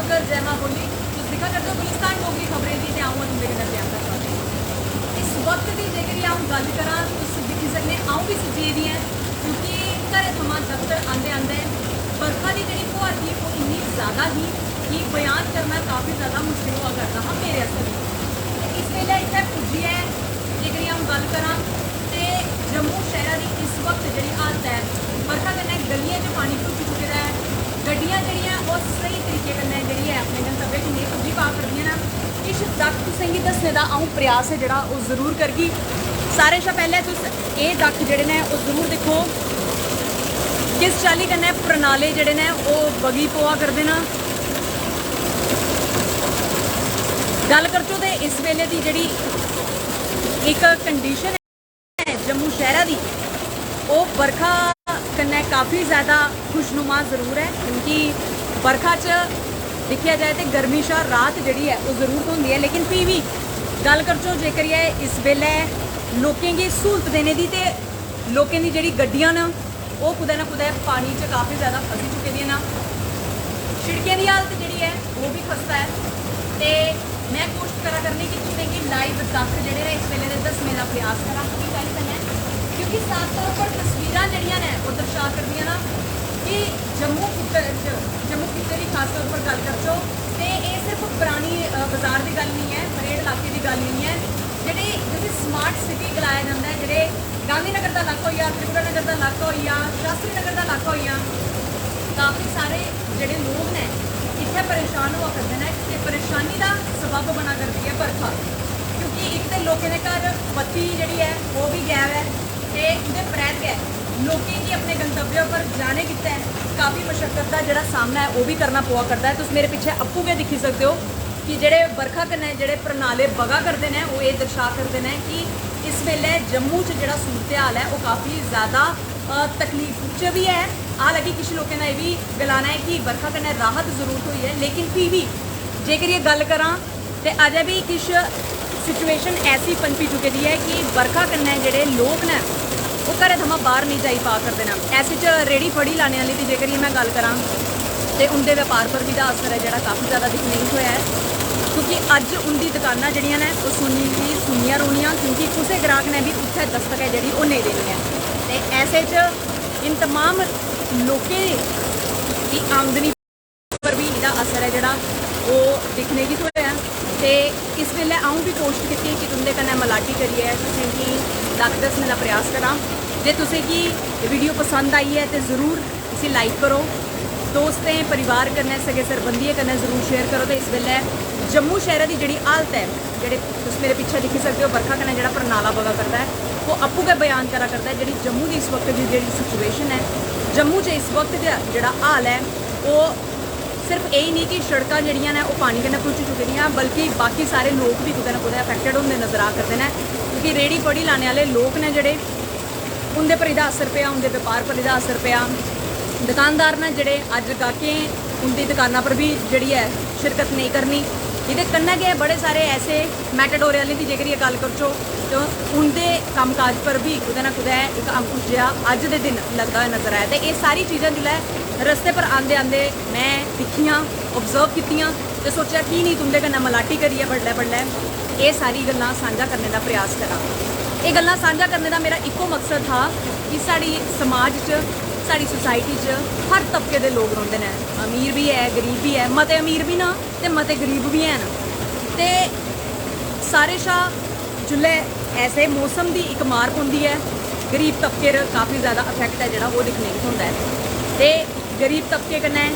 नमस्कार जय मां बोली। तुम दिखा करते हो गुलिस्तान डोगरी खबरें दी ते आऊं तुंदे कन्नै प्यार करना। इस वक्त दी जेकर आऊं गल करां तुस दिक्खी सकने आऊं भी सज्जी दी ऐ क्योंकि घरै थमां दफ्तर आंदे आंदे बरखा दी जेह्ड़ी फुहार ही वो इन्नी ज़्यादा ही कि बयान करना काफ़ी ज़्यादा मुश्किल हुआ करता हा मेरे आस्तै भी। इस वेल्ले इत्थै पुज्जी ऐ जेकर आऊं गल करां ते जम्मू शहरा दी इस वक्त जेह्ड़ी हालत है बरखा कन्नै गलियें च पानी भुज्जी चुके दा है। गड्डियां जेह्ड़ियां ओह् सही तरीके कन्नै जेह्ड़ी है अपने गंतव्य च नेईं पुज्जी पा करदियां न। किश दक्ख तुसें गी दस्सने दा अ'ऊं प्रयास है जेह्ड़ा ओह् जरूर करगी। सारें शा पैह्लें तुस एह् दक्ख जेह्ड़े न ओह् जरूर दिक्खो किस चाल्ली कन्नै प्रणाले जेह्ड़े न ओह् बगी पोआ करदे न। गल करचो ते इस वेले दी जेह्ड़ी इक कंडीशन है जम्मू शहरा दी ओह् बरखा कन्नै काफ़ी ज़्यादा खुशनुमा ज़रूर है क्योंकि बरखा च दिक्खेआ जाए तो गर्मी शा राहत जिहड़ी है वो जरूर होंदी है। लेकिन फ्ही भी गल करचो जेकर इस वेले लोकें गी सहूलत देने दी ते लोकें दी जेह्ड़ी गड्डियां न वो कुदै ना कुदै पानी च काफ़ी ज़्यादा फसी चुकी दियां न। शिड़कें की हालत जिहड़ी है वो भी खस्ता है ते मैं कोशिश करा करनी कि तुसें गी लाइव दक्ख जिहड़े ने इस वेले दे दस्सने का प्रयास करा क्योंकि साफ तौर पर तस्वीरां जड़ियां ने वो दर्शा करदियां ना कि जम्मू खित्ते की खास तौर पर गल करचो तो ये सिर्फ पुरानी बाजार की गल नहीं है, परेड इलाके की गल नहीं है। जेह्ड़े जिसे स्मार्ट सिटी गलाया जाता है, जेह्ड़े गांधीनगर का इलाका हो गया, त्रिपुरा नगर का इलाका हो गया, शास्त्री नगर का इलाका हो गया, काफ़ी सारे जेह्ड़े लोग ने इत्थे परेशान हुआ करते हैं कि परेशानी का सबब बना करती है बरखा। क्योंकि एक तो लोगों के घर बत्ती जी है वो भी गैब है तो उहदे परैंत गै लोकें की अपने गंतव्यों पर जाने कितने काफ़ी मशक्कत का जोड़ा सामना है वो भी करना पवा करता है। तुम मेरे पिछे अप्पू गै दिखी सकते हो कि जेड़े बरखा कन्नै जेड़े प्रणाले बगा करते हैं वो ये दर्शा करते हैं कि इस वेले जम्मू च जोड़ा सूरत हाल है वो काफ़ी ज़्यादा तकलीफ च भी है। हालांकि किश लोगों का यह भी गलाना है कि बरखा कन्नै राहत जरूर हुई है, लेकिन फ्ही भी जेकर ये गल करां तो अजें भी किश सिचुएशन ऐसी पनपी चुकी दी है कि बरखा कन्नै जेड़े लोग न वो घरै थमां बाहर नहीं जाई पा करते हैं। ऐसे च रेड़ी फड़ी लाने वाली की जेकर मैं गल करां तो उनके व्यापार पर भी असर है जोड़ा काफ़ी ज़्यादा दिखने को होया है क्योंकि अज उनकी दुकाना जड़ियां ने वो सुनियां रोनियां क्योंकि किसी ग्राहक ने भी उत्थे दस्तक है जी वो नहीं देनी है। तो ऐसे च इन तमाम लोगों की आमदनी पर भी इसका असर है जोड़ा वो दिखने की होया। तो इस वेले आऊँ भी कोशिश की कि तुंदे कन्नै मलाटी करिए तुसें गी दक्ख दस्सने का प्रयास करा। जे तुसें गी वीडियो पसंद आई है तो ज़रूर इसे लाइक करो, दोस्तें परिवार कन्नै सगे सरबंधियें कन्नै ज़रूर शेयर करो। तो इस वेले जम्मू शहर की जी हालत है जेह्ड़े तुस मेरे पिछे दिखी सकते हो बरखा कन्नै जोड़ा प्रणाला बगा करता है वो अप्पू गै बयान करा करता है। जी जम्मू की इस वक्त की जी सिचुएशन है जम्मू च इस वक्त का जोड़ा हाल है वो सिर्फ यही नहीं कि सड़क जड़ियाँ ने वो पानी कन्नै भुज्जी चुकी दियां बल्कि बाकी सारे लोग भी कुदै ना कुदै अफेक्टेड होंदे नज़र आ करते हैं क्योंकि रेड़ी फड़ी लाने वाले लोग ने जोड़े उनके पर इसका असर पिया, उनके व्यापार पर इसका असर पिया। दुकानदार ने जोड़े अज गाहकें उनकी दुकानों पर भी जी है शिरकत नहीं करनी। ये कन्नै गै बड़े सारे ऐसे मैटाडोरे वाले की जेकर ये गल करचो तो उनके काम काज पर भी कुदै ना कुदै एक अंकुश जिहा अज के दिन लगता हुआ नज़र आया। तो ये सारी चीज़ां जिल्लै रस्ते पर आंदे आंदे मैं दिखियां ऑब्जर्व कीतियां तो सोचा कि नहीं तुंदे कन्नै मलाटी करिए बड़लै बड़लै ये सारी गल्लां सांझा करने का प्रयास करा। ये गल्लां सांझा करने का मेरा इको मकसद था कि साड़ी समाज च साड़ी सोसाइटी च हर तबके के लोग रोंदे ने, अमीर भी है गरीब भी है, मते अमीर भी ना ते मते गरीब भी हैं। तो सारे शा जुल्लै ऐसे मौसम की एक मार पौंदी है गरीब तबके काफ़ी ज़्यादा अफेक्ट है जोड़ा वो दिखने को होंदा है। तो गरीब तबके कन्नै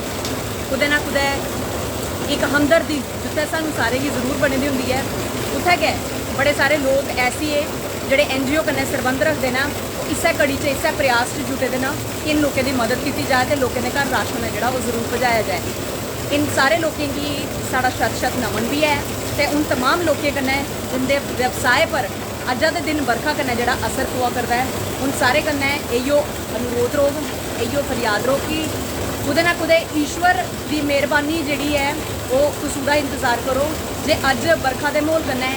कुदै ना कुदै एक हमदर्दी जित्थे सानू सारे की जरूर बनी दी होंदी है उत्थे गै बड़े सारे लोग ऐसे है जोड़े NGO कन्नै सरबंध रखते हैं इस कड़ी च इस प्रयास च जुटे दे कि इन लोगों की मदद की जाए तो लोगों के घर राशन है जोड़ा वो जरूर पहुँचाया जाए। इन सारे लोगों की साड़ा शत शत नमन भी है तो उन तमाम लोगों कन्नै जिंदे व्यवसाय पर अज्जा के दिन बरखा कन्नै जोड़ा असर हुआ करता है उन सारे कन्नै इहो अनुरोध रोग इहो फरियाद रोग कि कुदै ना कुदै ईश्वर की मेहरबानी जी है वो तुस ओहदा इंतज़ार करो। जे अज बरखा के माहौल कन्नै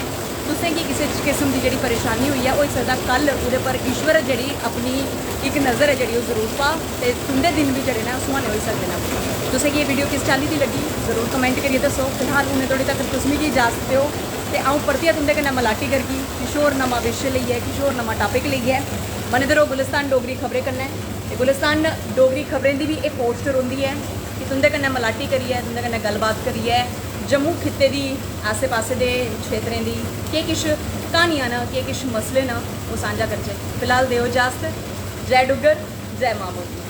तुसें गी किसी किस्म की जी परेशानी हुई है हो सकता कल वो पर ईश्वर जी अपनी एक नज़र है जी जरूर पा तो तुंदे दिन भी जोड़े ना सुहाने हो सकते हैं। तुसें ये वीडियो किस चाली की लगी जरूर कमेंट करिए दसो। फिलहाल उन्हें थोड़ी तक तुम भी इजाजत दो तो आऊँ परतिया तुंदे कन्नै मलाटी करगी किश होर नमां विशे लेइयै किश होर नमां टॉपिक लेइयै। बने दे रहो गुलिस्तान डोगरी खबरें कन्नै। ते गुलिस्तान डोगरी खबरें की भी एक पोस्ट होंदी है कि तुंदे कन्नै मलाटी करिए तुंदे कन्नै गलबात करिए जम्मू खिते की आसे पासे के क्षेत्रें की केह् किश कहानियां न केह् किश मसले न वो सांझा करचै। फिलहाल देओ इजाजत। जय डुग्गर जय मां बोली।